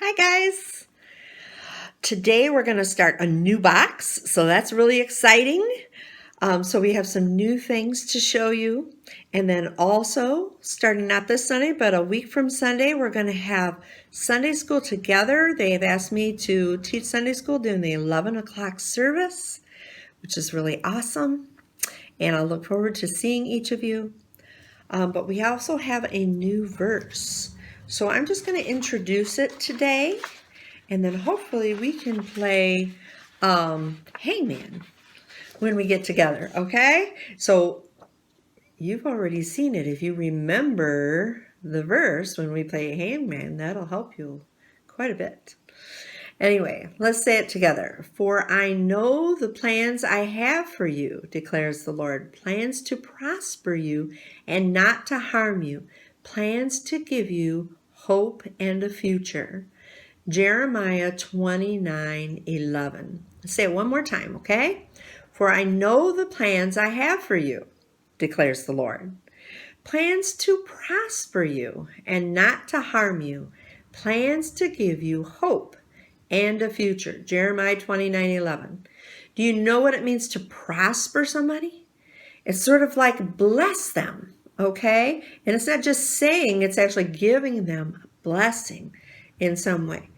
Hi guys! Today we're going to start a new box, so that's really exciting. So we have some new things to show you. And then also, starting not this Sunday, but a week from Sunday, we're going to have Sunday school together. They have asked me to teach Sunday school during the 11 o'clock service, which is really awesome. And I look forward to seeing each of you. But we also have a new verse. So I'm just going to introduce it today. And then hopefully we can play Hangman when we get together, okay? So you've already seen it. If you remember the verse when we play Hangman, that'll help you quite a bit. Anyway, let's say it together. For I know the plans I have for you, declares the Lord. Plans to prosper you and not to harm you. Plans to give you hope and a future. Jeremiah 29:11. Say it one more time, okay? For I know the plans I have for you, declares the Lord. Plans to prosper you and not to harm you. Plans to give you hope and a future. Jeremiah 29:11. Do you know what it means to prosper somebody? It's sort of like bless them, okay? And it's not just saying, it's actually giving them a blessing in some way.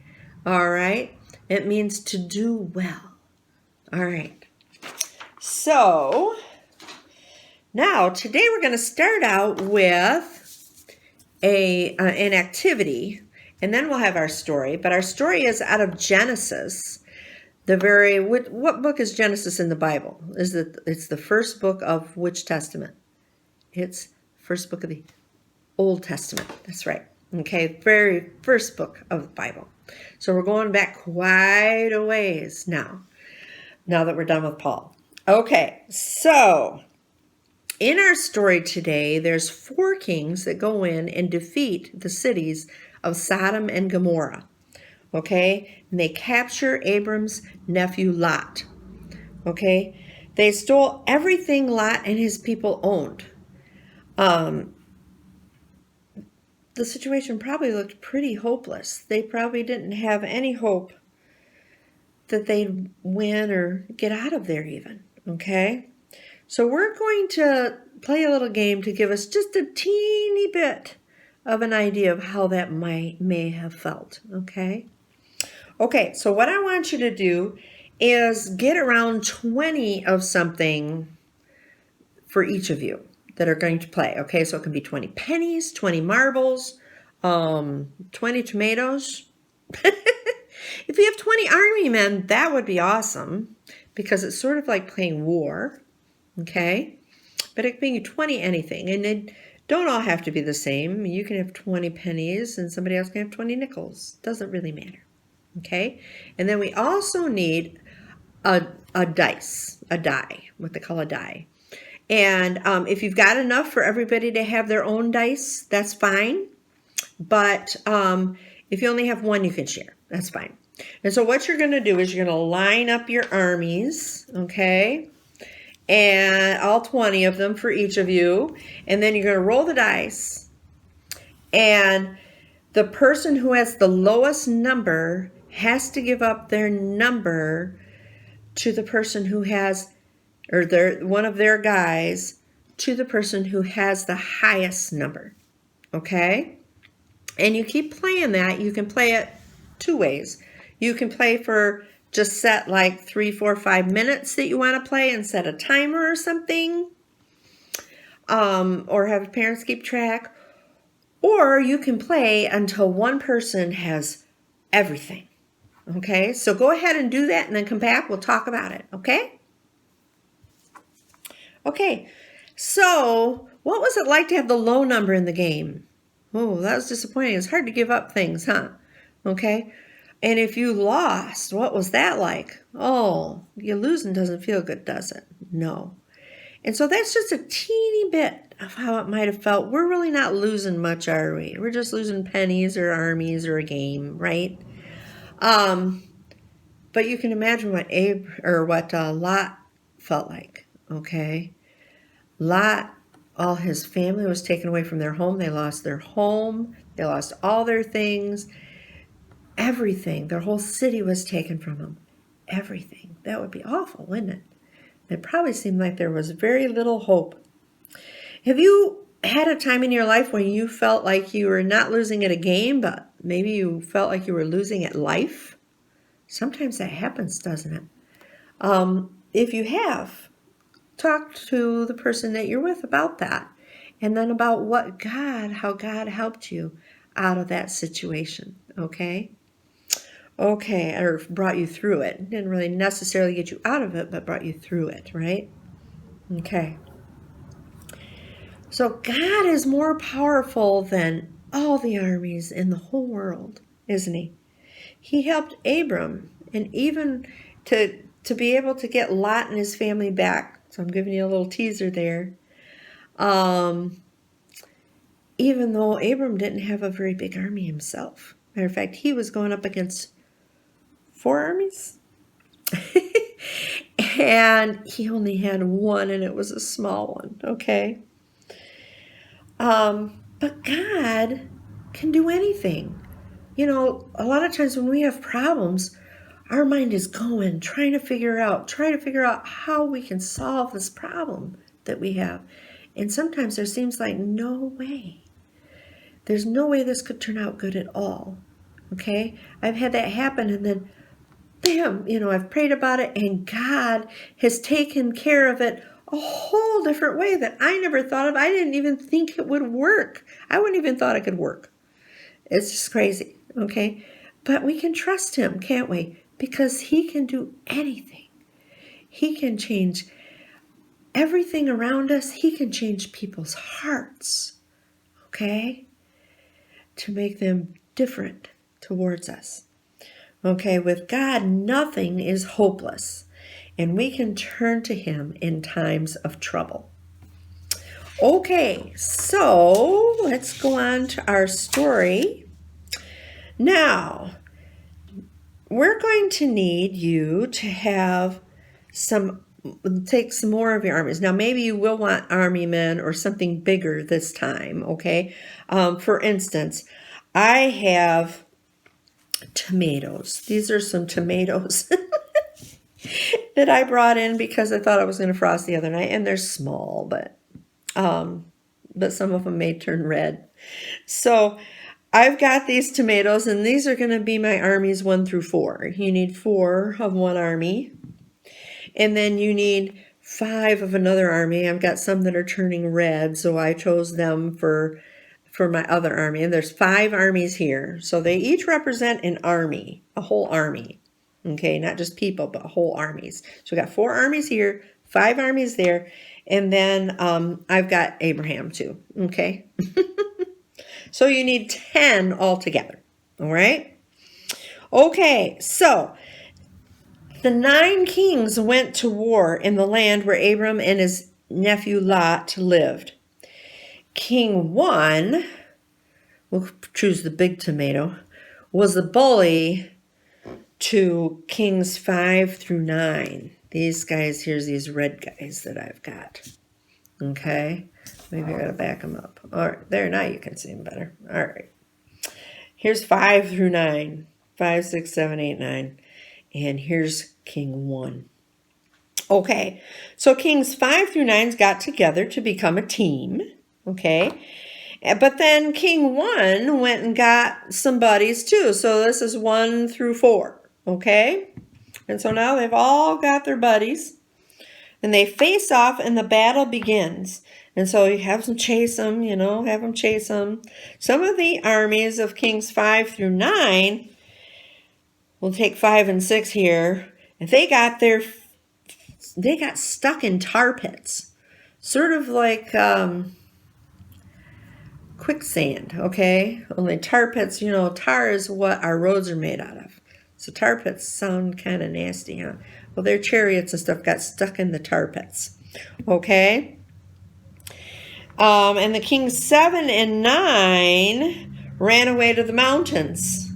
All right? It means to do well. All right. So, now today we're going to start out with an activity, and then we'll have our story. But our story is out of Genesis. What book is Genesis in the Bible? It's the first book of which testament? It's first book of the Old Testament. That's right. Okay, very first book of the Bible. So we're going back quite a ways now that we're done with Paul. Okay, so in our story today, there's 4 kings that go in and defeat the cities of Sodom and Gomorrah. Okay, and they capture Abram's nephew Lot. Okay, they stole everything Lot and his people owned. The situation probably looked pretty hopeless. They probably didn't have any hope that they'd win or get out of there even, okay? So we're going to play a little game to give us just a teeny bit of an idea of how that may have felt, okay? Okay, so what I want you to do is get around 20 of something for each of you that are going to play, okay? So it can be 20 pennies, 20 marbles, 20 tomatoes. If you have 20 army men, that would be awesome because it's sort of like playing war, okay? But it can be 20 anything, and they don't all have to be the same. You can have 20 pennies and somebody else can have 20 nickels. Doesn't really matter, okay? And then we also need a die, what they call a die. And if you've got enough for everybody to have their own dice, that's fine. But if you only have one, you can share. That's fine. And so what you're going to do is you're going to line up your armies, okay? And all 20 of them for each of you. And then you're going to roll the dice. And the person who has the lowest number has to give up their number to the person who has, or one of their guys, to the person who has the highest number, okay? And you keep playing that. You can play it 2 ways. You can play for just set like 3, 4, 5 minutes that you want to play and set a timer or something, or have parents keep track. Or you can play until one person has everything, okay? So go ahead and do that and then come back. We'll talk about it, okay? Okay, so what was it like to have the low number in the game? Oh, that was disappointing. It's hard to give up things, huh? Okay, and if you lost, what was that like? Oh, you losing doesn't feel good, does it? No. And so that's just a teeny bit of how it might have felt. We're really not losing much, are we? We're just losing pennies or armies or a game, right? But you can imagine what Lot felt like, okay? Lot, all his family was taken away from their home. They lost their home. They lost all their things. everything. Their whole city was taken from them. Everything. That would be awful, wouldn't it? It probably seemed like there was very little hope. Have you had a time in your life when you felt like you were not losing at a game, but maybe you felt like you were losing at life? Sometimes that happens, doesn't it? If you have, talk to the person that you're with about that. And then about how God helped you out of that situation, okay? Okay, or brought you through it. Didn't really necessarily get you out of it, but brought you through it, right? Okay. So God is more powerful than all the armies in the whole world, isn't he? He helped Abram, and even to be able to get Lot and his family back. So I'm giving you a little teaser there. Even though Abram didn't have a very big army himself. Matter of fact, he was going up against 4 armies. And he only had one, and it was a small one, okay? But God can do anything. You know, a lot of times when we have problems, our mind is going, trying to figure out how we can solve this problem that we have. And sometimes there seems like no way. There's no way this could turn out good at all. Okay? I've had that happen, and then bam, I've prayed about it, and God has taken care of it a whole different way that I never thought of. I didn't even think it would work. I wouldn't even thought it could work. It's just crazy, okay? But we can trust him, can't we? Because he can do anything. He can change everything around us. He can change people's hearts, okay? To make them different towards us. Okay, with God, nothing is hopeless, and we can turn to him in times of trouble. Okay, so let's go on to our story. Now, we're going to need you to take some more of your armies. Now, maybe you will want army men or something bigger this time, okay? For instance, I have tomatoes. These are some tomatoes that I brought in because I thought I was going to frost the other night, and they're small, but some of them may turn red. So I've got these tomatoes, and these are going to be my armies 1 through 4. You need 4 of one army, and then you need 5 of another army. I've got some that are turning red, so I chose them for my other army. And there's 5 armies here. So they each represent an army, a whole army. Okay, not just people, but whole armies. So we got 4 armies here, 5 armies there, and then I've got Abraham too. Okay. So you need 10 altogether. All right. Okay, so the 9 kings went to war in the land where Abram and his nephew Lot lived. King 1, we'll choose the big tomato, was the bully to kings 5 through 9. These guys, here's these red guys that I've got. Okay, maybe I gotta back them up. All right, there, now you can see them better. All right, here's 5 through 9. 5, 6, 7, 8, 9. And here's King 1. Okay, so kings 5 through 9 got together to become a team. Okay, but then King 1 went and got some buddies too. So this is 1 through 4. Okay, and so now they've all got their buddies, and they face off, and the battle begins. And so you have them chase them, have them chase them. Some of the armies of kings 5 through 9, we'll take 5 and 6 here, and they got stuck in tar pits, sort of like quicksand, okay? Only tar pits, tar is what our roads are made out of. So tar pits sound kind of nasty, huh? Well, their chariots and stuff got stuck in the tar pits, okay? And the kings 7 and 9 ran away to the mountains.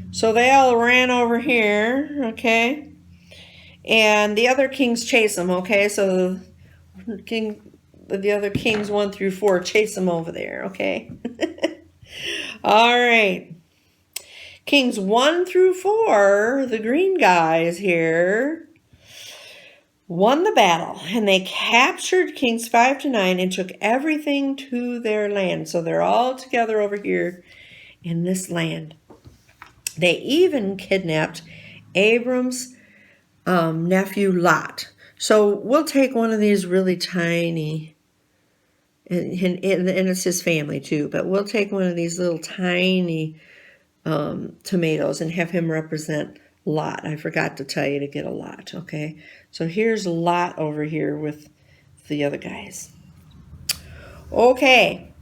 So they all ran over here, okay? And the other kings chase them, okay? So the other kings 1 through 4 chase them over there, okay? All right. Kings 1 through 4, the green guys here, won the battle, and they captured Kings 5 to 9 and took everything to their land. So they're all together over here in this land. They even kidnapped Abram's nephew Lot. So we'll take one of these really tiny, and it's his family too, but we'll take one of these little tiny tomatoes and have him represent Lot. I forgot to tell you to get a Lot, okay? So here's Lot over here with the other guys. Okay.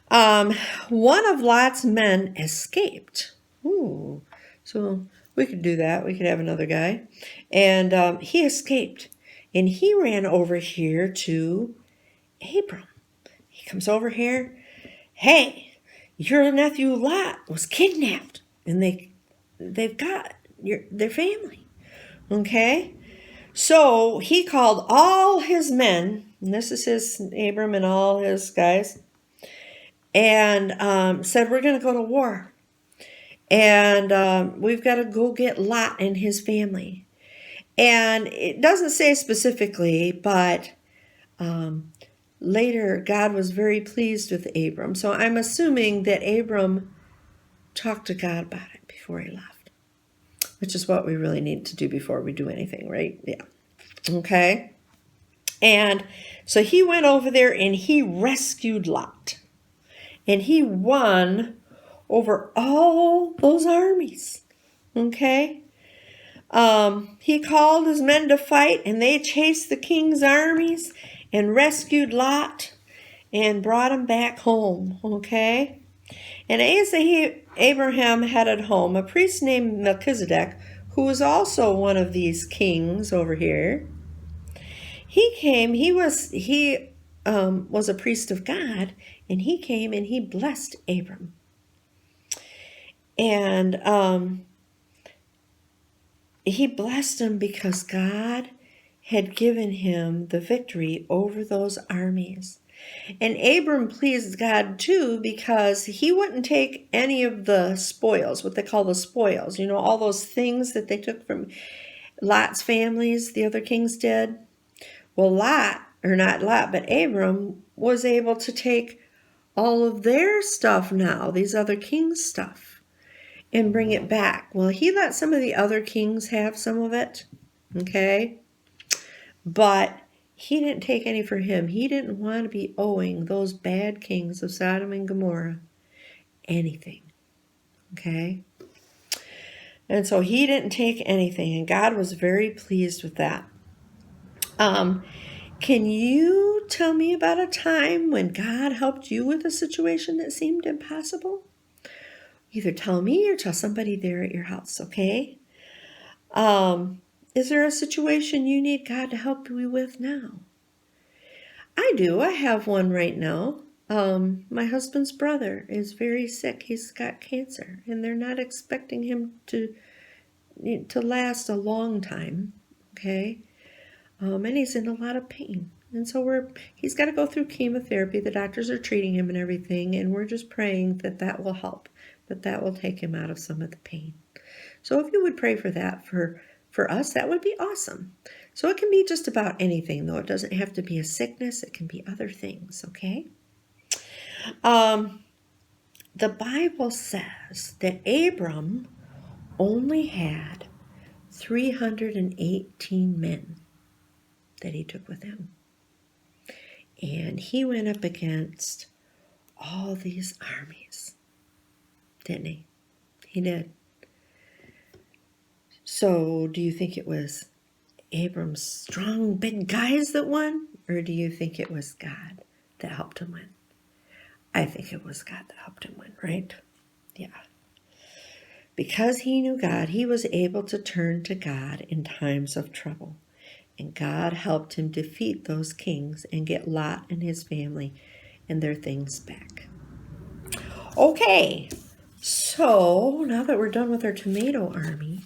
One of Lot's men escaped. Ooh, so we could do that. We could have another guy. And he escaped. And he ran over here to Abram. He comes over here. Hey, your nephew Lot was kidnapped. And they've got their family. Okay? So he called all his men. And this is Abram and all his guys. And said, we're going to go to war. And we've got to go get Lot and his family. And it doesn't say specifically, but later God was very pleased with Abram. So I'm assuming that Abram talked to God about it before he left, which is what we really need to do before we do anything, right? Yeah. Okay. And so he went over there and he rescued Lot. And he won over all those armies, okay? He called his men to fight, and they chased the king's armies and rescued Lot and brought him back home, okay? And as Abraham headed home, a priest named Melchizedek, who was also one of these kings over here, he came. He was a priest of God, and he came and he blessed Abram. And he blessed him because God had given him the victory over those armies. And Abram pleased God too because he wouldn't take any of the spoils, what they call the spoils, all those things that they took from Lot's families, the other kings did. Well, but Abram was able to take all of their stuff now, these other kings' stuff, and bring it back. Well, he let some of the other kings have some of it, okay? But he didn't take any for him. He didn't want to be owing those bad kings of Sodom and Gomorrah anything, okay? And so he didn't take anything, and God was very pleased with that. Can you tell me about a time when God helped you with a situation that seemed impossible? Either tell me or tell somebody there at your house, okay? Is there a situation you need God to help you with now? I do. I have one right now. My husband's brother is very sick. He's got cancer, and they're not expecting him to last a long time, okay? And he's in a lot of pain. And so he's got to go through chemotherapy. The doctors are treating him and everything, and we're just praying that will help, that will take him out of some of the pain. So if you would pray for that for us, that would be awesome. So it can be just about anything, though. It doesn't have to be a sickness. It can be other things, okay? The Bible says that Abram only had 318 men that he took with him. And he went up against all these armies, didn't he? He did. So do you think it was Abram's strong, big guys that won? Or do you think it was God that helped him win? I think it was God that helped him win, right? Yeah. Because he knew God, he was able to turn to God in times of trouble. And God helped him defeat those kings and get Lot and his family and their things back. Okay, so now that we're done with our tomato army,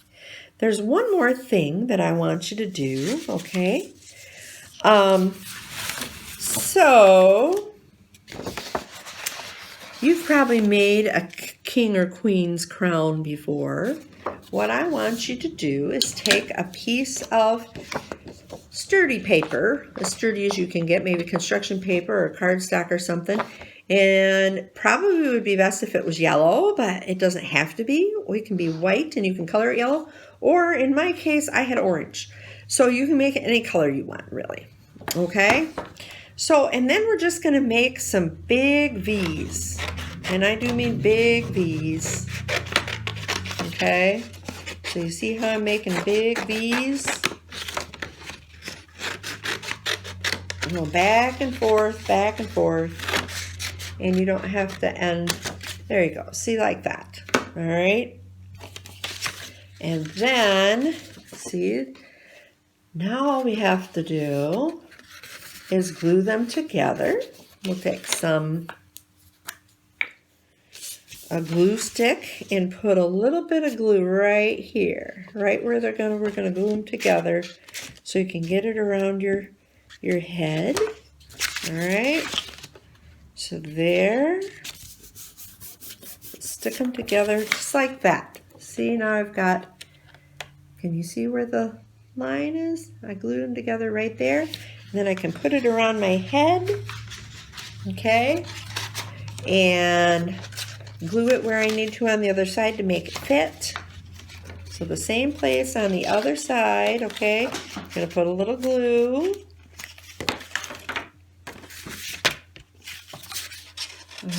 there's one more thing that I want you to do, okay? So You've probably made a king or queen's crown before. What I want you to do is take a piece of sturdy paper, as sturdy as you can get, maybe construction paper or cardstock or something, and probably would be best if it was yellow, but it doesn't have to be. It can be white and you can color it yellow, or in my case, I had orange. So you can make it any color you want, really. Okay? So, and then we're just going to make some big V's. And I do mean big V's. Okay? So you see how I'm making big V's? Go back and forth, and you don't have to end. There you go. See, like that. All right. And then, see, now all we have to do is glue them together. We'll take a glue stick and put a little bit of glue right here, right where we're gonna glue them together, so you can get it around your head. All right, so there, stick them together just like that. See, now I've got, can you see where the line is? I glued them together right there. And then I can put it around my head, okay, and glue it where I need to on the other side to make it fit. So the same place on the other side, okay, I'm gonna put a little glue.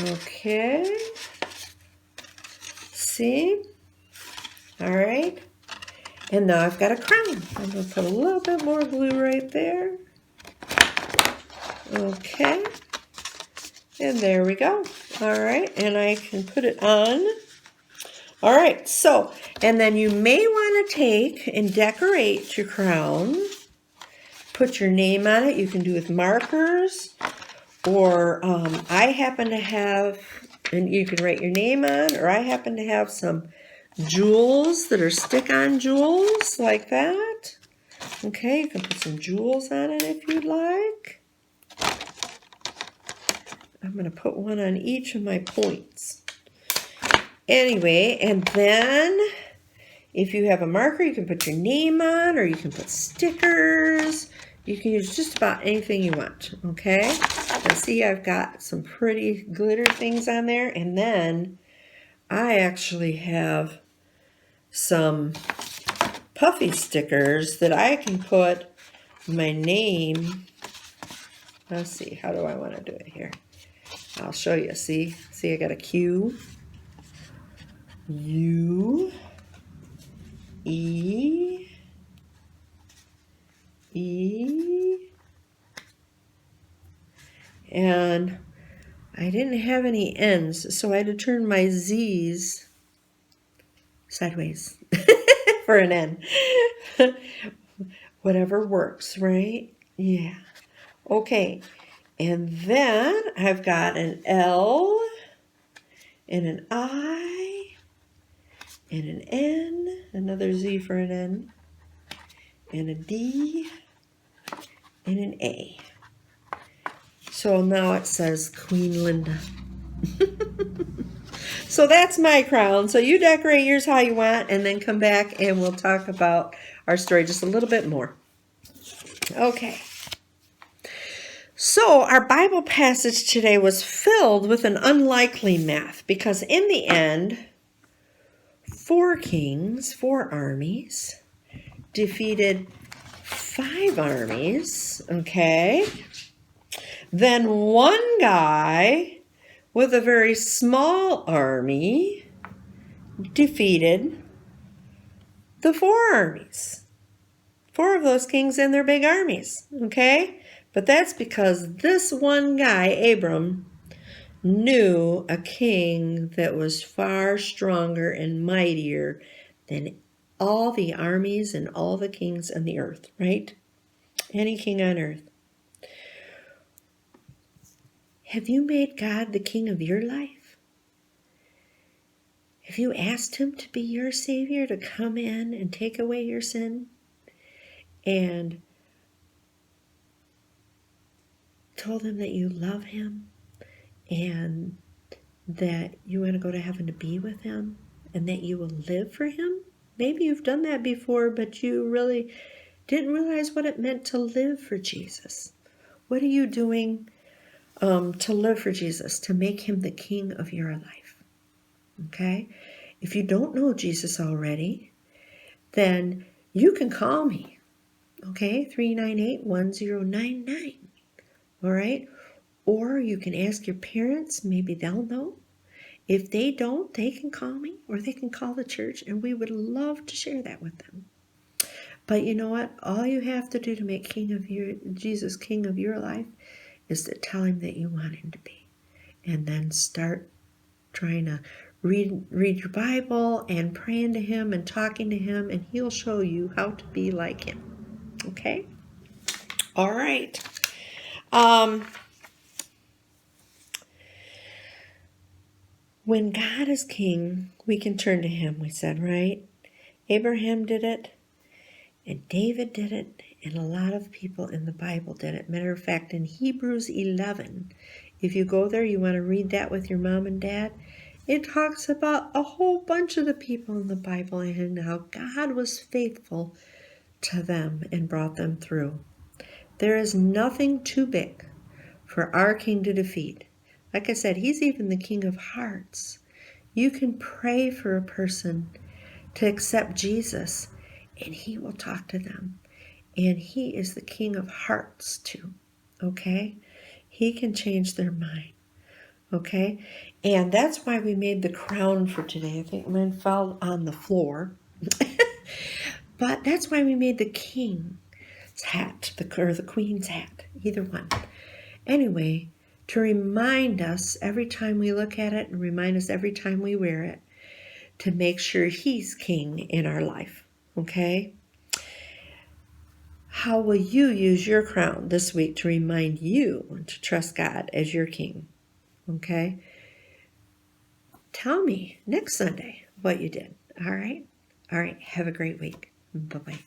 Okay, see, all right, and now I've got a crown. I'm going to put a little bit more glue right there. Okay, and there we go. All right, and I can put it on. All right, so, and then you may want to take and decorate your crown. Put your name on it. You can do with markers, or I happen to have, and you can write your name on, or I happen to have some jewels that are stick-on jewels like that. Okay, you can put some jewels on it if you'd like. I'm going to put one on each of my points. Anyway, and then if you have a marker, you can put your name on, or you can put stickers. You can use just about anything you want, okay? And see, I've got some pretty glitter things on there, and then I actually have some puffy stickers that I can put my name. Let's see, how do I want to do it here? I'll show you. See, I got a Q, U, E, E, and I didn't have any N's, so I had to turn my Z's sideways for an N. Whatever works, right? Yeah. Okay. And then I've got an L and an I and an N, another Z for an N, and a D and an A. So now it says Queen Linda. So that's my crown. So you decorate yours how you want, and then come back and we'll talk about our story just a little bit more. Okay. So our Bible passage today was filled with an unlikely math, because in the end, 4 kings, 4 armies, defeated 5 armies, okay? Then one guy with a very small army defeated the 4 armies. 4 of those kings and their big armies, okay? But that's because this one guy, Abram, knew a king that was far stronger and mightier than all the armies and all the kings on the earth, right? Any king on earth. Have you made God the king of your life? Have you asked him to be your Savior, to come in and take away your sin? And told him that you love him and that you want to go to heaven to be with him and that you will live for him? Maybe you've done that before, but you really didn't realize what it meant to live for Jesus. What are you doing to live for Jesus, to make him the king of your life? Okay? If you don't know Jesus already, then you can call me. Okay? 398-1099. All right? Or you can ask your parents. Maybe they'll know. If they don't, they can call me or they can call the church, and we would love to share that with them. But you know what? All you have to do to make Jesus king of your life is to tell him that you want him to be. And then start trying to read your Bible and praying to him and talking to him, and he'll show you how to be like him. Okay? All right. When God is king, we can turn to him, we said, right? Abraham did it, and David did it, and a lot of people in the Bible did it. Matter of fact, in Hebrews 11, if you go there, you want to read that with your mom and dad, it talks about a whole bunch of the people in the Bible and how God was faithful to them and brought them through. There is nothing too big for our king to defeat. Like I said, he's even the king of hearts. You can pray for a person to accept Jesus, and he will talk to them. And he is the king of hearts too, okay? He can change their mind, okay? And that's why we made the crown for today. I think mine fell on the floor. But that's why we made the king's hat, or the queen's hat, either one. Anyway, to remind us every time we look at it and remind us every time we wear it to make sure he's king in our life, okay? How will you use your crown this week to remind you to trust God as your king, okay? Tell me next Sunday what you did, all right? All right, have a great week. Bye-bye.